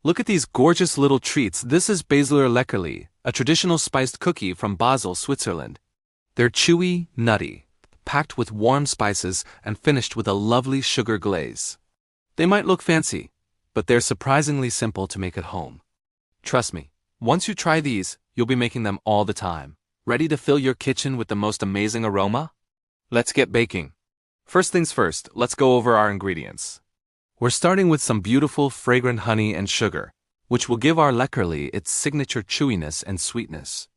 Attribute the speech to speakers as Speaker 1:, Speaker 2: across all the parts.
Speaker 1: Look at these gorgeous little treats. This is Basler Leckerli, a traditional spiced cookie from Basel, Switzerland. They're chewy, nutty, packed with warm spices and finished with a lovely sugar glaze. They might look fancy, but they're surprisingly simple to make at home. Trust me, once you try these, you'll be making them all the time. Ready to fill your kitchen with the most amazing aroma? Let's get baking. First things first, let's go over our ingredients. We're starting with some beautiful, fragrant honey and sugar, which will give our leckerli its signature chewiness and sweetness.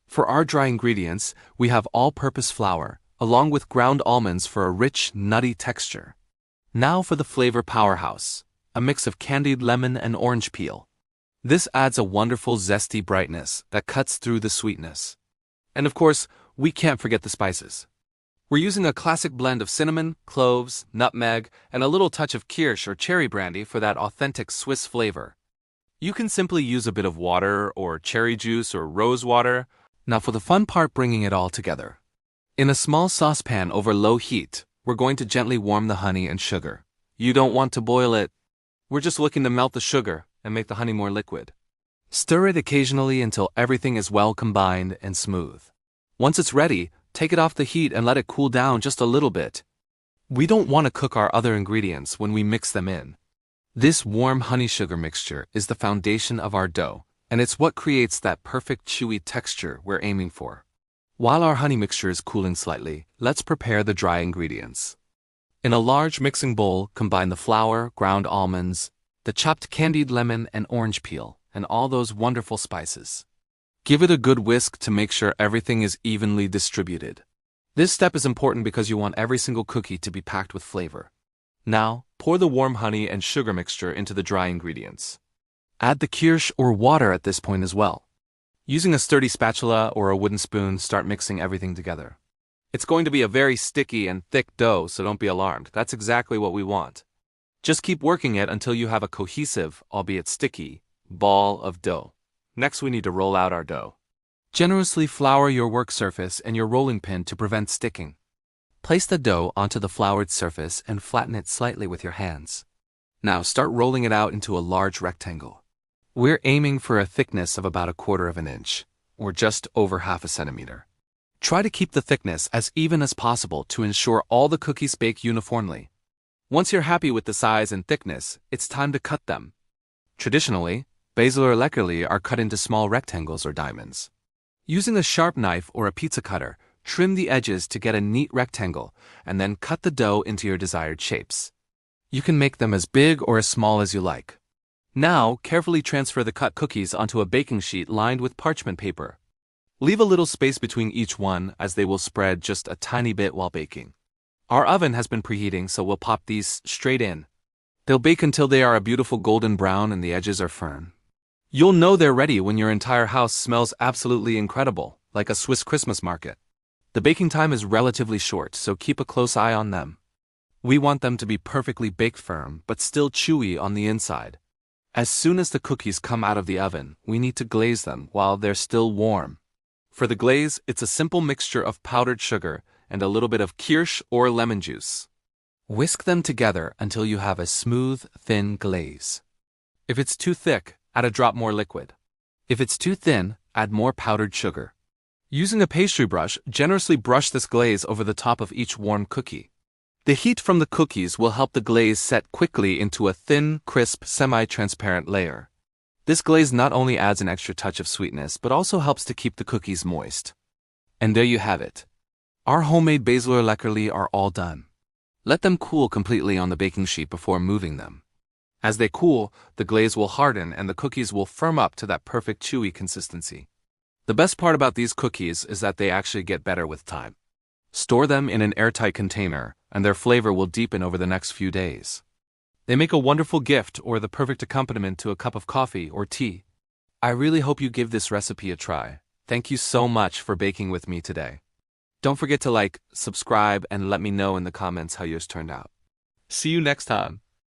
Speaker 1: For our dry ingredients, we have all-purpose flour, along with ground almonds for a rich, nutty texture. Now for the flavor powerhouse, a mix of candied lemon and orange peel. This adds a wonderful zesty brightness that cuts through the sweetness. And of course, we can't forget the spices. We're using a classic blend of cinnamon, cloves, nutmeg, and a little touch of kirsch or cherry brandy for that authentic Swiss flavor. You can simply use a bit of water or cherry juice or rose water. Now for the fun part, bringing it all together. In a small saucepan over low heat, we're going to gently warm the honey and sugar. You don't want to boil it. We're just looking to melt the sugar and make the honey more liquid. Stir it occasionally until everything is well combined and smooth. Once it's ready, take it off the heat and let it cool down just a little bit. We don't want to cook our other ingredients when we mix them in. This warm honey-sugar mixture is the foundation of our dough, and it's what creates that perfect chewy texture we're aiming for. While our honey mixture is cooling slightly, let's prepare the dry ingredients. In a large mixing bowl, combine the flour, ground almonds, the chopped candied lemon and orange peel, and all those wonderful spices. Give it a good whisk to make sure everything is evenly distributed. This step is important because you want every single cookie to be packed with flavor. Now, pour the warm honey and sugar mixture into the dry ingredients. Add the kirsch or water at this point as well. Using a sturdy spatula or a wooden spoon, start mixing everything together. It's going to be a very sticky and thick dough, so don't be alarmed. That's exactly what we want. Just keep working it until you have a cohesive, albeit sticky, ball of dough. Next, we need to roll out our dough. Generously flour your work surface and your rolling pin to prevent sticking. Place the dough onto the floured surface and flatten it slightly with your hands. Now start rolling it out into a large rectangle. We're aiming for a thickness of about 1/4 inch, or just over 1/2 centimeter. Try to keep the thickness as even as possible to ensure all the cookies bake uniformly. Once you're happy with the size and thickness, it's time to cut them. Traditionally, Basler Leckerli are cut into small rectangles or diamonds. Using a sharp knife or a pizza cutter, trim the edges to get a neat rectangle, and then cut the dough into your desired shapes. You can make them as big or as small as you like. Now, carefully transfer the cut cookies onto a baking sheet lined with parchment paper. Leave a little space between each one, as they will spread just a tiny bit while baking. Our oven has been preheating, so we'll pop these straight in. They'll bake until they are a beautiful golden brown and the edges are firm. You'll know they're ready when your entire house smells absolutely incredible, like a Swiss Christmas market. The baking time is relatively short, so keep a close eye on them. We want them to be perfectly baked firm, but still chewy on the inside. As soon as the cookies come out of the oven, we need to glaze them while they're still warm. For the glaze, it's a simple mixture of powdered sugar and a little bit of kirsch or lemon juice. Whisk them together until you have a smooth, thin glaze. If it's too thick, add a drop more liquid. If it's too thin, add more powdered sugar. Using a pastry brush, generously brush this glaze over the top of each warm cookie. The heat from the cookies will help the glaze set quickly into a thin, crisp, semi-transparent layer. This glaze not only adds an extra touch of sweetness, but also helps to keep the cookies moist. And there you have it. Our homemade Basler Leckerli are all done. Let them cool completely on the baking sheet before moving them. As they cool, the glaze will harden and the cookies will firm up to that perfect chewy consistency. The best part about these cookies is that they actually get better with time. Store them in an airtight container, and their flavor will deepen over the next few days. They make a wonderful gift or the perfect accompaniment to a cup of coffee or tea. I really hope you give this recipe a try. Thank you so much for baking with me today. Don't forget to like, subscribe, and let me know in the comments how yours turned out. See you next time.